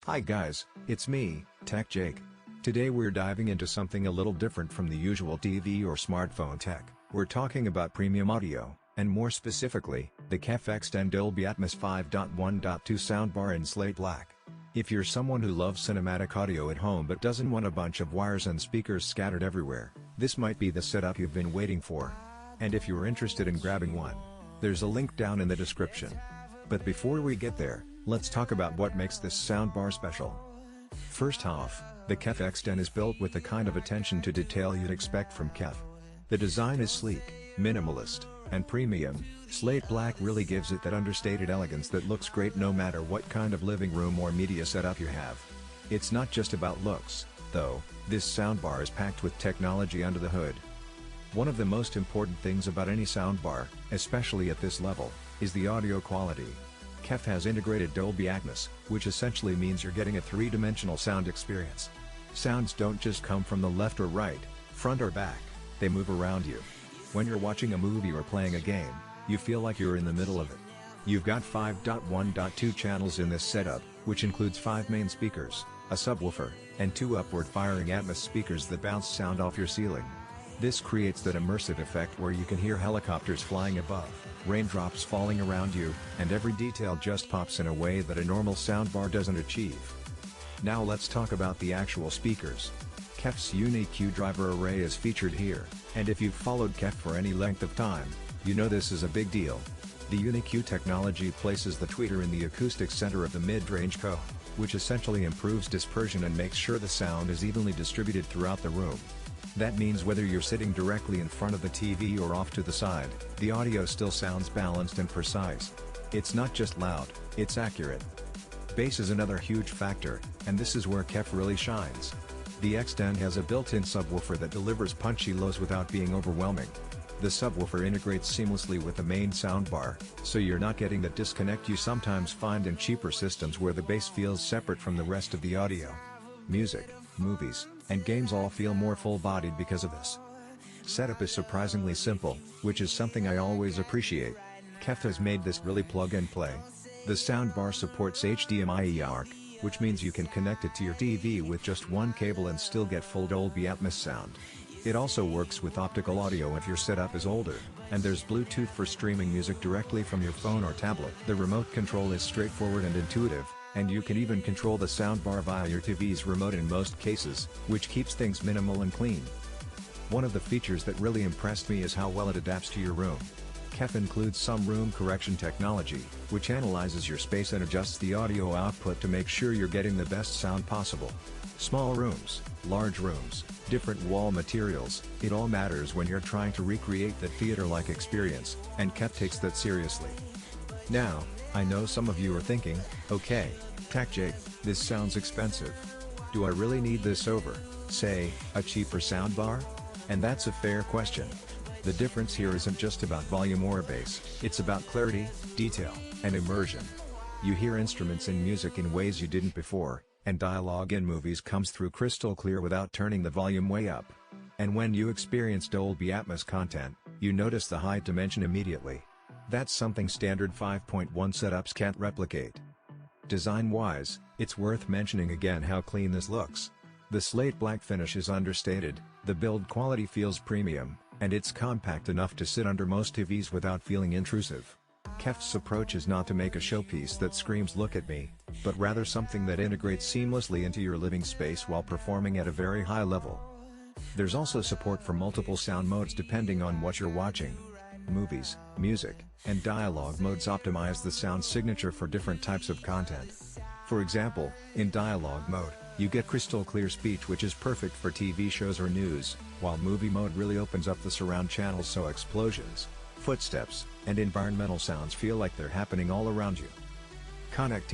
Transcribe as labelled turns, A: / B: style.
A: Hi guys, it's me, Tech Jake. Today we're diving into something a little different from the usual TV or smartphone tech. We're talking about premium audio, and more specifically, the KEF X10 Dolby Atmos 5.1.2 Soundbar in Slate Black. If you're someone who loves cinematic audio at home but doesn't want a bunch of wires and speakers scattered everywhere, this might be the setup you've been waiting for. And if you're interested in grabbing one, there's a link down in the description. But before we get there, let's talk about what makes this soundbar special. First off, the KEF X10 is built with the kind of attention to detail you'd expect from KEF. The design is sleek, minimalist, and premium. Slate Black really gives it that understated elegance that looks great no matter what kind of living room or media setup you have. It's not just about looks, though. This soundbar is packed with technology under the hood. One of the most important things about any soundbar, especially at this level, is the audio quality. KEF has integrated Dolby Atmos, which essentially means you're getting a three-dimensional sound experience. Sounds don't just come from the left or right, front or back, they move around you. When you're watching a movie or playing a game, you feel like you're in the middle of it. You've got 5.1.2 channels in this setup, which includes 5 main speakers, a subwoofer, and 2 upward-firing Atmos speakers that bounce sound off your ceiling. This creates that immersive effect where you can hear helicopters flying above, raindrops falling around you, and every detail just pops in a way that a normal soundbar doesn't achieve. Now let's talk about the actual speakers. KEF's Uni-Q driver array is featured here, and if you've followed KEF for any length of time, you know this is a big deal. The Uni-Q technology places the tweeter in the acoustic center of the mid-range cone, which essentially improves dispersion and makes sure the sound is evenly distributed throughout the room. That means whether you're sitting directly in front of the TV or off to the side, the audio still sounds balanced and precise. It's not just loud, it's accurate. Bass is another huge factor, and this is where KEF really shines. The X10 has a built-in subwoofer that delivers punchy lows without being overwhelming. The subwoofer integrates seamlessly with the main soundbar, so you're not getting the disconnect you sometimes find in cheaper systems where the bass feels separate from the rest of the audio. Music, movies, and games all feel more full-bodied because of this. Setup is surprisingly simple, which is something I always appreciate. KEF has made this really plug and play. The soundbar supports HDMI ARC, which means you can connect it to your TV with just one cable and still get full Dolby Atmos sound. It also works with optical audio if your setup is older, and there's Bluetooth for streaming music directly from your phone or tablet. The remote control is straightforward and intuitive, and you can even control the soundbar via your TV's remote in most cases, which keeps things minimal and clean. One of the features that really impressed me is how well it adapts to your room. KEF includes some room correction technology, which analyzes your space and adjusts the audio output to make sure you're getting the best sound possible. Small rooms, large rooms, different wall materials, it all matters when you're trying to recreate that theater-like experience, and KEF takes that seriously. Now, I know some of you are thinking, okay, Tech Jake, this sounds expensive. Do I really need this over, say, a cheaper soundbar? And that's a fair question. The difference here isn't just about volume or bass, it's about clarity, detail, and immersion. You hear instruments and music in ways you didn't before, and dialogue in movies comes through crystal clear without turning the volume way up. And when you experience Dolby Atmos content, you notice the high dimension immediately. That's something standard 5.1 setups can't replicate. Design-wise, it's worth mentioning again how clean this looks. The slate black finish is understated, the build quality feels premium, and it's compact enough to sit under most TVs without feeling intrusive. KEF's approach is not to make a showpiece that screams "look at me," but rather something that integrates seamlessly into your living space while performing at a very high level. There's also support for multiple sound modes depending on what you're watching. Movies, music, and dialogue modes optimize the sound signature for different types of content. For example, in dialogue mode, you get crystal clear speech, which is perfect for TV shows or news, while movie mode really opens up the surround channels so explosions, footsteps, and environmental sounds feel like they're happening all around you. Connectivity